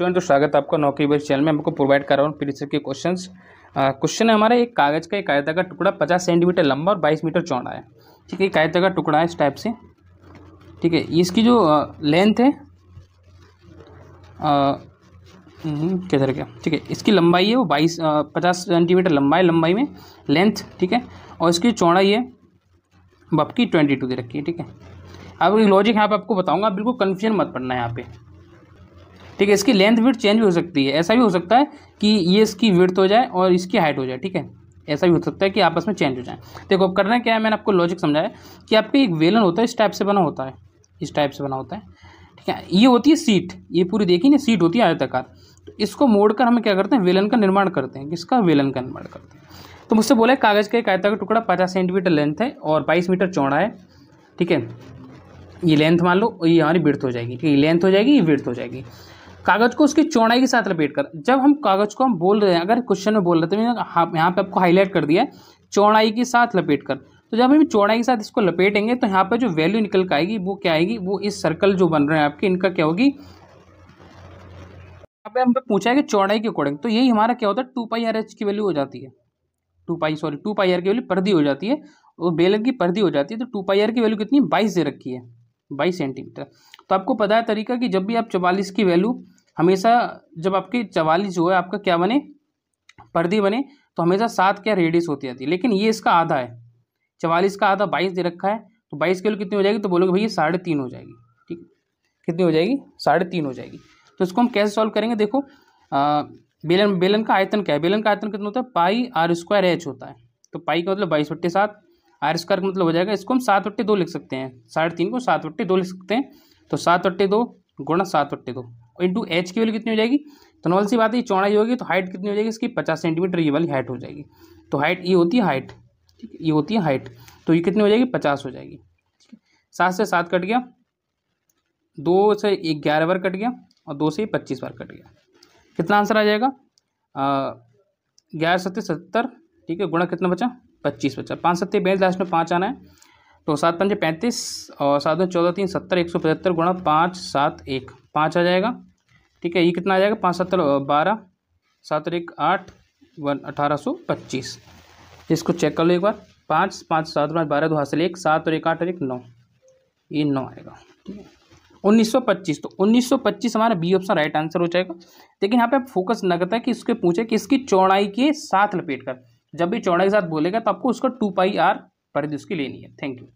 Student तो स्वागत है आपका नौकरी बेस चैनल में। आपको प्रोवाइड कर रहा हूँ प्रीवियस के क्वेश्चंस। क्वेश्चन है हमारा, एक कागज़ का एक आयताकार टुकड़ा 50 सेंटीमीटर लंबा और 22 मीटर चौड़ा है। ठीक है, एक आयताकार टुकड़ा है इस टाइप से। ठीक है, इसकी जो लेंथ है किधर गया, ठीक है, इसकी लंबाई है वो 50 सेंटीमीटर लंबाई लंबाई में लेंथ। ठीक है, और इसकी चौड़ाई है आपकी 22 दे रखी है। ठीक है, अब लॉजिक यहाँ पे आपको बताऊंगा, बिल्कुल कन्फ्यूजन मत पड़ना है यहाँ पे। ठीक है, इसकी लेंथ विड्थ चेंज भी हो सकती है। ऐसा भी हो सकता है कि ये इसकी विड्थ हो जाए और इसकी हाइट हो जाए। ठीक है, ऐसा भी हो सकता है कि आपस में चेंज हो जाए। देखो अब करना क्या है, मैंने आपको लॉजिक समझाया कि आपके एक वेलन होता है, इस टाइप से बना होता है, इस टाइप से बना होता है। ठीक है, ये होती है सीट, ये पूरी देखिए ना सीट होती है आयताकार। तो इसको मोड़कर हम क्या करते हैं, वेलन का निर्माण करते हैं। किसका? वेलन का निर्माण करते हैं। तो मुझसे बोला कागज़ का एक आयताकार टुकड़ा 50 सेंटीमीटर लेंथ है और 22 मीटर चौड़ा है। ठीक है, ये लेंथ मान लो, ये हमारी विड्थ हो जाएगी। ठीक है, लेंथ हो जाएगी, ये विड्थ हो जाएगी। कागज़ को उसकी चौड़ाई के साथ लपेट कर, जब हम कागज़ को हम बोल रहे हैं, अगर क्वेश्चन में बोल रहे थे यहाँ पे आपको हाईलाइट कर दिया है चौड़ाई के साथ लपेट कर, तो जब हम चौड़ाई के साथ इसको लपेटेंगे तो यहाँ पे जो वैल्यू निकल के आएगी वो क्या आएगी, वो इस सर्कल जो बन रहे हैं आपके, इनका क्या होगी। यहाँ पे हमसे पूछा है कि चौड़ाई के अकॉर्डिंग, तो यही हमारा क्या होता है 2πr/h की वैल्यू हो जाती है। 2πr की वैल्यू परिधि हो जाती है, और बेलन की परिधि हो जाती है। तो 2πr की वैल्यू कितनी, 22 दे रखी है, 22 सेंटीमीटर। तो आपको पता है तरीका कि जब भी आप 44 की वैल्यू हमेशा, जब आपकी 44 जो है आपका क्या बने, परिधि बने, तो हमेशा 7 क्या रेडियस होती जाती है। लेकिन ये इसका आधा है, 44 का आधा 22 दे रखा है, तो 22 की वैल्यू कितनी हो जाएगी, तो बोलोगे भैया 3.5 हो जाएगी। ठीक, कितनी हो जाएगी, 3.5 हो जाएगी। तो इसको हम कैसे सॉल्व करेंगे, देखो बेलन का आयतन क्या है, बेलन का आयतन कितना होता है, πr² होता है। तो पाई का मतलब 22/7, r² का मतलब हो जाएगा, इसको हम 7/2 लिख सकते हैं, 3.5 को 7/2 लिख सकते हैं। तो 7/2 गुणा 7/2 इंटू h की वैल्यू कितनी हो जाएगी, तो नॉर्मल सी बात है, ये चौड़ाई होगी तो हाइट कितनी हो जाएगी इसकी, 50 सेंटीमीटर ये वाली हाइट हो जाएगी। तो हाइट ये होती है हाइट, ठीक है, ये होती है हाइट, तो ये कितनी हो जाएगी, 50 हो जाएगी। ठीक है, 7 से 7 कट गया, 2 से 11 बार कट गया, और 2 से 25 बार कट गया। कितना आंसर आ जाएगा, 11 7 70। ठीक है, गुणा कितना बचा, 25 बचा, 5 7 22, लास्ट में 5 आना है। तो 7 5 35 और 7 14 3 70, 175 गुणा 5 7 1 5 आ जाएगा। ठीक है, ये कितना आ जाएगा, 5 7 12, 7 1 8 1 1825। इसको चेक कर लो एक बार, 5 5 7 5 12 2 हासिल 1, 7 और 1 8 और 1 9, ये 9 आएगा। ठीक है, 1925। तो 1925 हमारा बी ऑप्शन राइट आंसर हो जाएगा। लेकिन यहाँ पे आप फोकस न करता है कि इसके पूछे कि इसकी चौड़ाई के साथ लपेट कर, जब भी चौड़ाई के साथ बोलेगा तो आपको उसका 2πr परिधि उसकी लेनी है। Thank you.